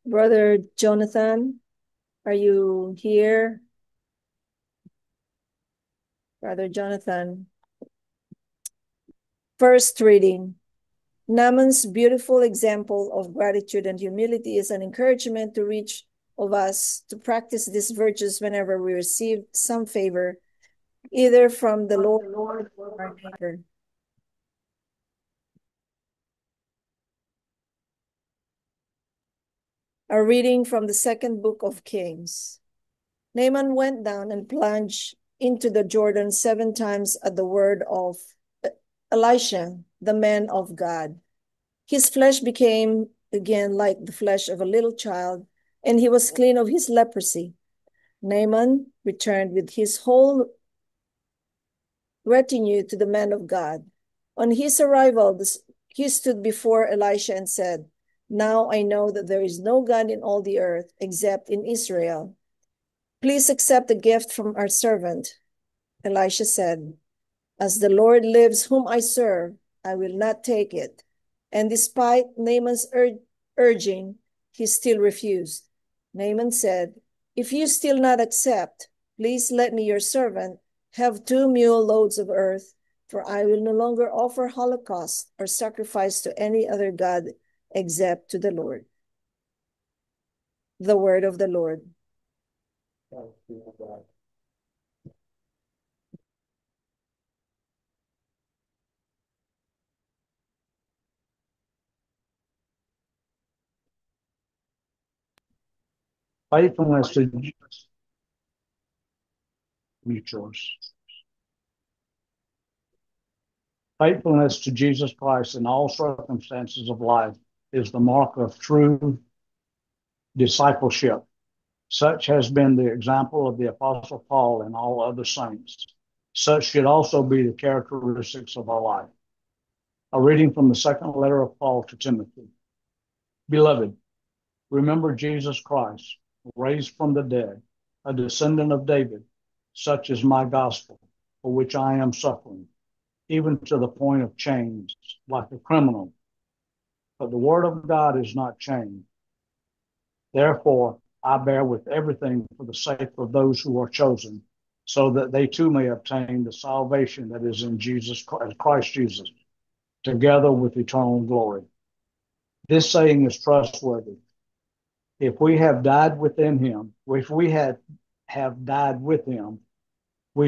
Brother Jonathan, are you here? Brother Jonathan. First reading. Naaman's beautiful example of gratitude and humility is an encouragement to each of us to practice these virtues whenever we receive some favor, either from the Lord or our neighbor. A reading from the second book of Kings. Naaman went down and plunged into the Jordan 7 times at the word of Elisha, the man of God. His flesh became again like the flesh of a little child, and he was clean of his leprosy. Naaman returned with his whole retinue to the man of God. On his arrival, he stood before Elisha and said, "Now I know that there is no God in all the earth except in Israel. Please accept a gift from our servant." Elisha said, "As the Lord lives whom I serve, I will not take it." And despite Naaman's urging, he still refused. Naaman said, "If you still not accept, please let me, your servant, have 2 mule loads of earth, for I will no longer offer holocaust or sacrifice to any other God except to the Lord." The word of the Lord. Faithfulness to Faithfulness to Jesus Christ in all circumstances of life is the mark of true discipleship. Such has been the example of the Apostle Paul and all other saints. Such should also be the characteristics of our life. A reading from the second letter of Paul to Timothy. Beloved, remember Jesus Christ, raised from the dead, a descendant of David. Such is my gospel, for which I am suffering, even to the point of chains, like a criminal. But the word of God is not chained. Therefore, I bear with everything for the sake of those who are chosen, so that they too may obtain the salvation that is in Christ Jesus, together with eternal glory. This saying is trustworthy. If we have died with him, we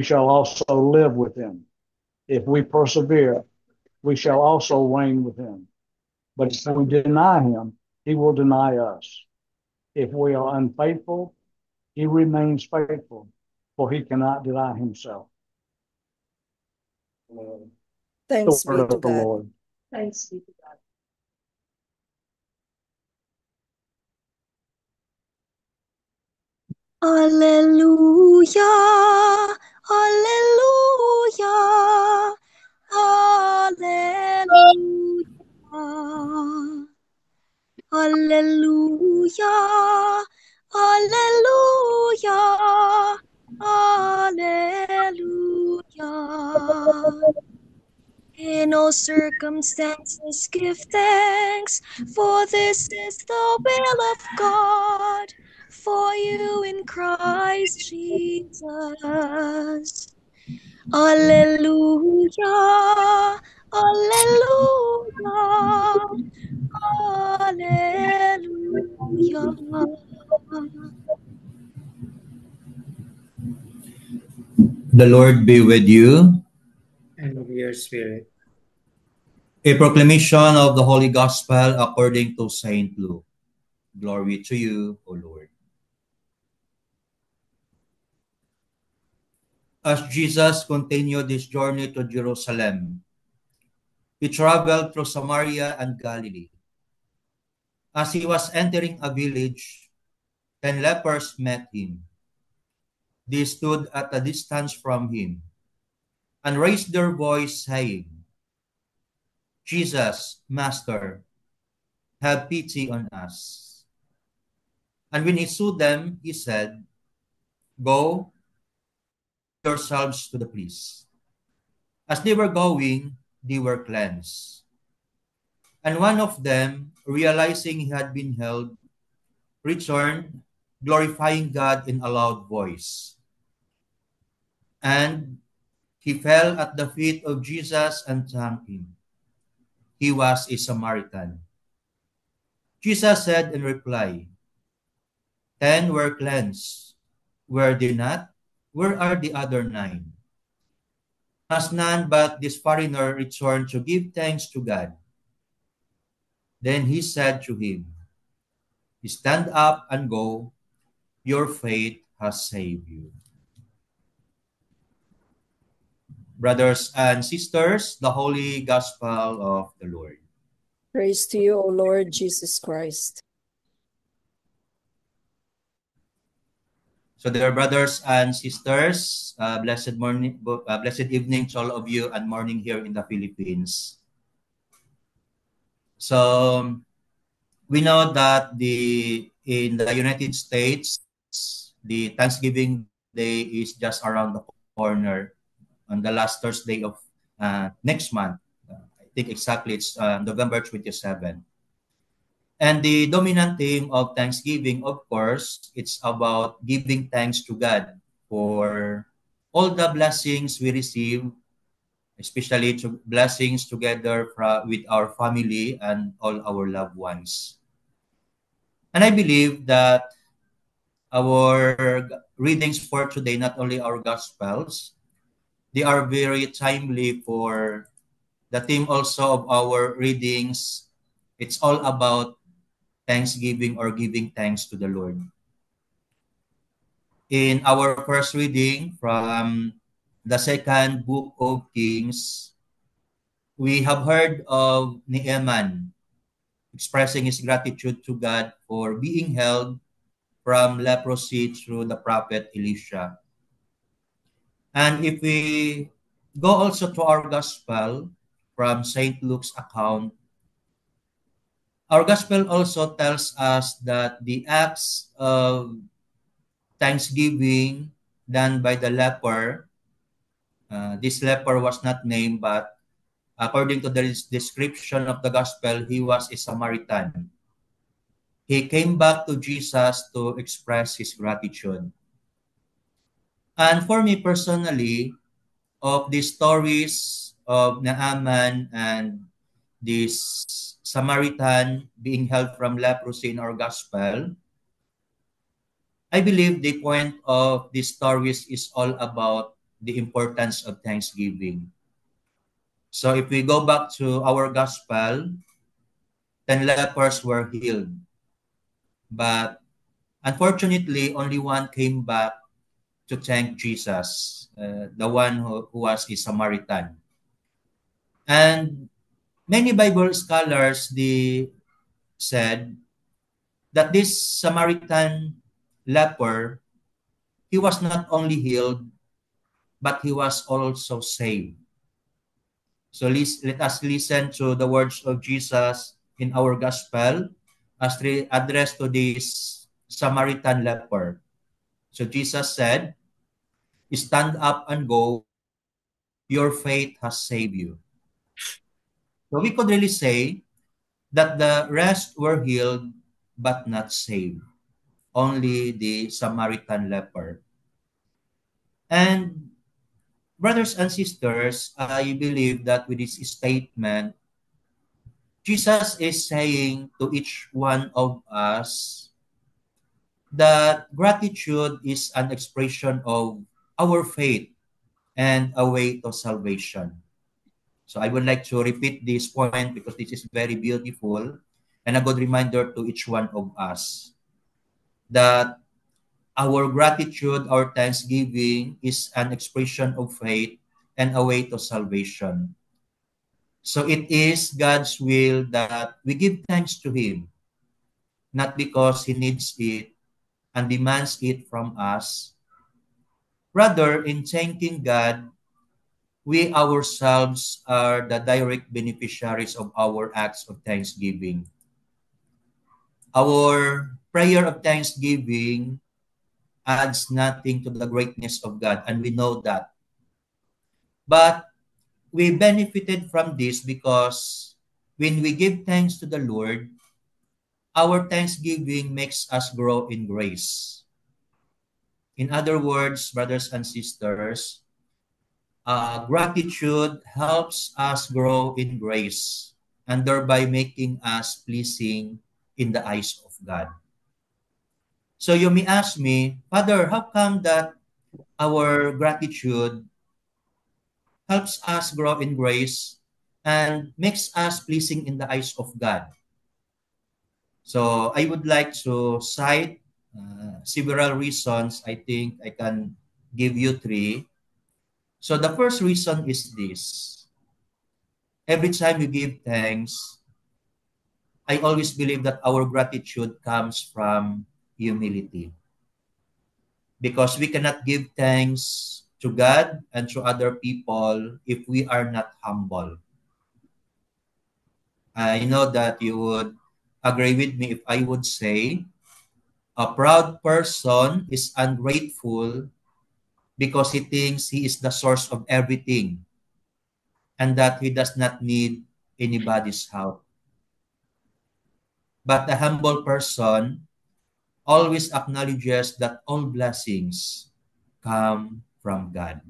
shall also live with him. If we persevere, we shall also reign with him. But if we deny him, he will deny us. If we are unfaithful, he remains faithful, for he cannot deny himself. Thanks The be word to of the God. Lord. Thanks be to God. Alleluia, alleluia, alleluia. Alleluia, alleluia, alleluia. In all circumstances give thanks, for this is the will of God for you in Christ Jesus. Alleluia, alleluia, alleluia. The Lord be with you. And with your spirit. A proclamation of the Holy Gospel according to Saint Luke. Glory to you, O Lord. As Jesus continued his journey to Jerusalem, he traveled through Samaria and Galilee. As he was entering a village, 10 lepers met him. They stood at a distance from him and raised their voice, saying, "Jesus, Master, have pity on us." And when he saw them, he said, "Go yourselves to the priest." As they were going, they were cleansed. And one of them, realizing he had been held, returned, glorifying God in a loud voice. And he fell at the feet of Jesus and thanked him. He was a Samaritan. Jesus said in reply, 10 were cleansed. Were they not? Where are the other 9? As none but this foreigner returned to give thanks to God. Then he said to him, stand up and go. Your faith has saved you. Brothers and sisters, the Holy Gospel of the Lord. Praise to you, O Lord Jesus Christ. So, dear brothers and sisters, blessed evening to all of you, and morning here in the Philippines. So, we know that in the United States, the Thanksgiving Day is just around the corner on the last Thursday of next month. I think exactly it's November 27. And the dominant theme of Thanksgiving, of course, it's about giving thanks to God for all the blessings we receive, especially blessings together with our family and all our loved ones. And I believe that our readings for today, not only our Gospels, they are very timely for the theme also of our readings. It's all about thanksgiving or giving thanks to the Lord. In our first reading from the second book of Kings, we have heard of Naaman expressing his gratitude to God for being held from leprosy through the prophet Elisha. And if we go also to our gospel from St. Luke's account, our gospel also tells us that the acts of thanksgiving done by the leper, this leper was not named, but according to the description of the gospel, he was a Samaritan. He came back to Jesus to express his gratitude. And for me personally, of the stories of Naaman and this Samaritan being held from leprosy in our gospel, I believe the point of these stories is all about the importance of thanksgiving. So if we go back to our gospel, 10 lepers were healed. But unfortunately, only one came back to thank Jesus, the one who was a Samaritan. And many Bible scholars, they said that this Samaritan leper, he was not only healed, but he was also saved. So let us listen to the words of Jesus in our gospel as addressed to this Samaritan leper. So Jesus said, stand up and go, your faith has saved you. So we could really say that the rest were healed but not saved. Only the Samaritan leper. And brothers and sisters, I believe that with this statement, Jesus is saying to each one of us that gratitude is an expression of our faith and a way to salvation. So I would like to repeat this point because this is very beautiful and a good reminder to each one of us that our gratitude, our thanksgiving is an expression of faith and a way to salvation. So it is God's will that we give thanks to Him, not because He needs it and demands it from us. Rather, in thanking God, we ourselves are the direct beneficiaries of our acts of thanksgiving. Our prayer of thanksgiving adds nothing to the greatness of God, and we know that. But we benefited from this because when we give thanks to the Lord, our thanksgiving makes us grow in grace. In other words, brothers and sisters, gratitude helps us grow in grace and thereby making us pleasing in the eyes of God. So you may ask me, Father, how come that our gratitude helps us grow in grace and makes us pleasing in the eyes of God? So I would like to cite several reasons. I think I can give you three. So the first reason is this. Every time you give thanks, I always believe that our gratitude comes from humility. Because we cannot give thanks to God and to other people if we are not humble. I know that you would agree with me if I would say a proud person is ungrateful because he thinks he is the source of everything and that he does not need anybody's help. But a humble person always acknowledges that all blessings come from God.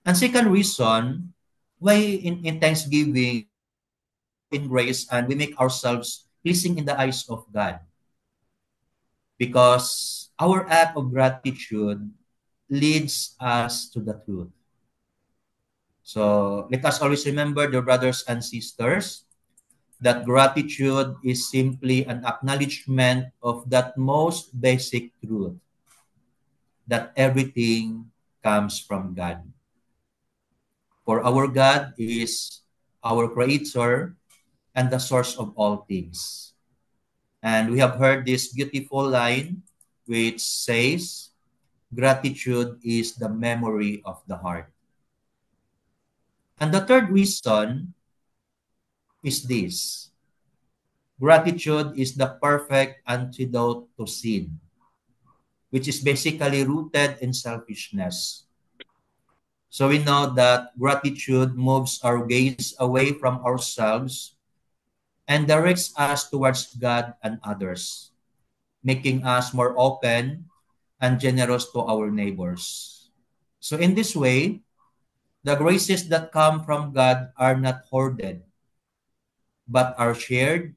And second reason why in Thanksgiving, in grace, and we make ourselves pleasing in the eyes of God. Because our act of gratitude leads us to the truth. So let us always remember, dear brothers and sisters, that gratitude is simply an acknowledgement of that most basic truth, that everything comes from God. For our God is our Creator and the source of all things. And we have heard this beautiful line which says, gratitude is the memory of the heart. And the third reason is this. Gratitude is the perfect antidote to sin, which is basically rooted in selfishness. So we know that gratitude moves our gaze away from ourselves and directs us towards God and others, making us more open and generous to our neighbors. So in this way, the graces that come from God are not hoarded, but are shared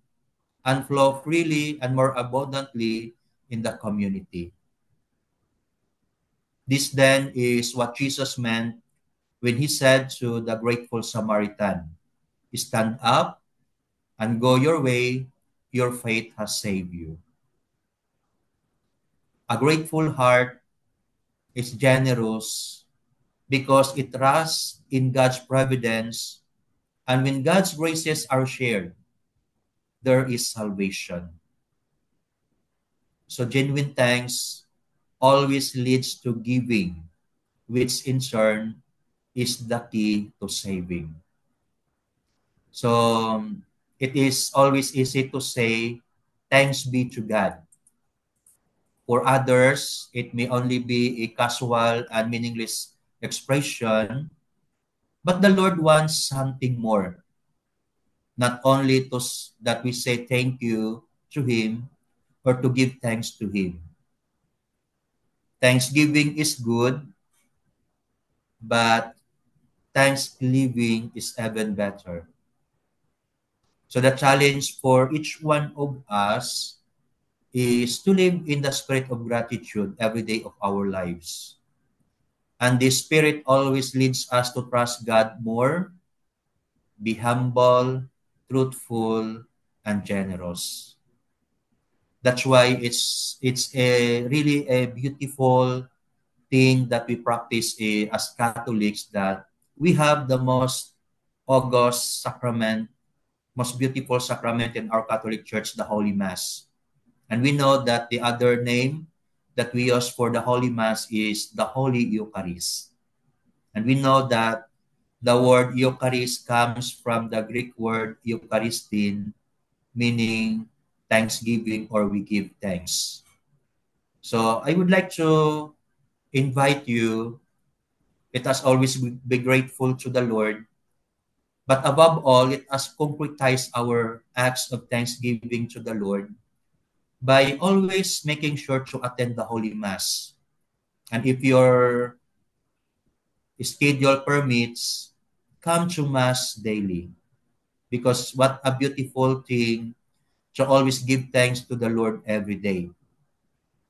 and flow freely and more abundantly in the community. This then is what Jesus meant when he said to the grateful Samaritan, stand up and go your way, your faith has saved you. A grateful heart is generous because it trusts in God's providence, and when God's graces are shared, there is salvation. So genuine thanks always leads to giving, which in turn is the key to saving. So it is always easy to say, thanks be to God. For others, it may only be a casual and meaningless expression, but the Lord wants something more. Not only that we say thank you to Him or to give thanks to Him. Thanksgiving is good, but thanksgiving is even better. So the challenge for each one of us is to live in the spirit of gratitude every day of our lives. And this spirit always leads us to trust God more, be humble, truthful, and generous. That's why it's really a beautiful thing that we practice as Catholics, that we have the most august sacrament, most beautiful sacrament in our Catholic Church, the Holy Mass. And we know that the other name that we use for the Holy Mass is the Holy Eucharist. And we know that the word Eucharist comes from the Greek word Eucharistin, meaning thanksgiving or we give thanks. So I would like to invite you, let us always be grateful to the Lord But above all, let us concretize our acts of thanksgiving to the Lord by always making sure to attend the Holy Mass. And if your schedule permits, come to Mass daily. Because what a beautiful thing to always give thanks to the Lord every day.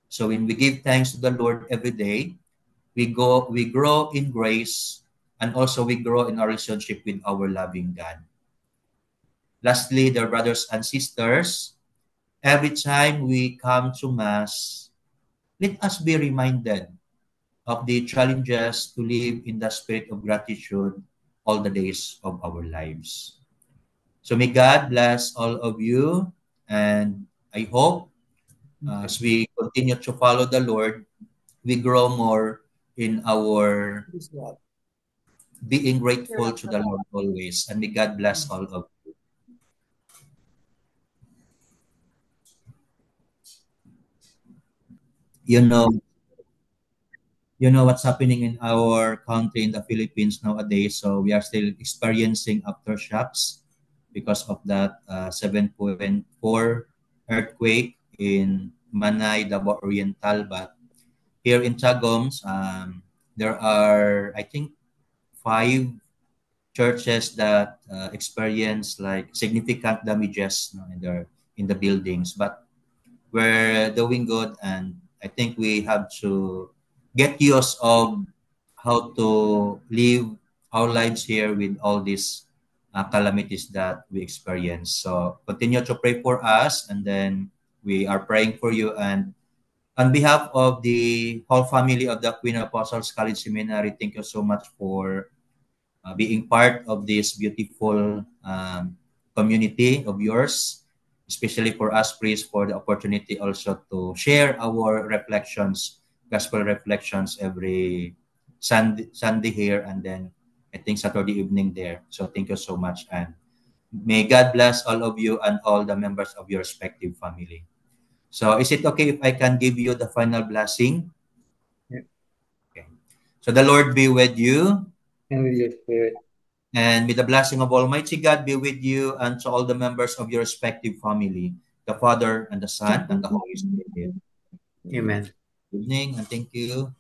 So when we give thanks to the Lord every day, we grow in grace, and also we grow in our relationship with our loving God. Lastly, dear brothers and sisters, every time we come to Mass, let us be reminded of the challenges to live in the spirit of gratitude all the days of our lives. So may God bless all of you, and I hope as we continue to follow the Lord, we grow more in our being grateful to the Lord always. And may God bless all of you. You know what's happening in our country, in the Philippines nowadays. So we are still experiencing aftershocks because of that 7.4 earthquake in Manay, Davao Oriental. But here in Chagoms, there are, I think, 5 churches that experience like significant damages, in the buildings. But we're doing good, and I think we have to get used of how to live our lives here with all these calamities that we experience. So continue to pray for us, and then we are praying for you. And on behalf of the whole family of the Queen Apostles College Seminary, thank you so much for being part of this beautiful community of yours, especially for us priests, for the opportunity also to share our reflections, gospel reflections every Sunday here, and then I think Saturday evening there. So thank you so much, and may God bless all of you and all the members of your respective family. So is it okay if I can give you the final blessing? Yeah. Okay. So the Lord be with you. And with your spirit. And may the blessing of Almighty God be with you and to all the members of your respective family, the Father and the Son and the Holy Spirit. Amen. Good evening, and thank you.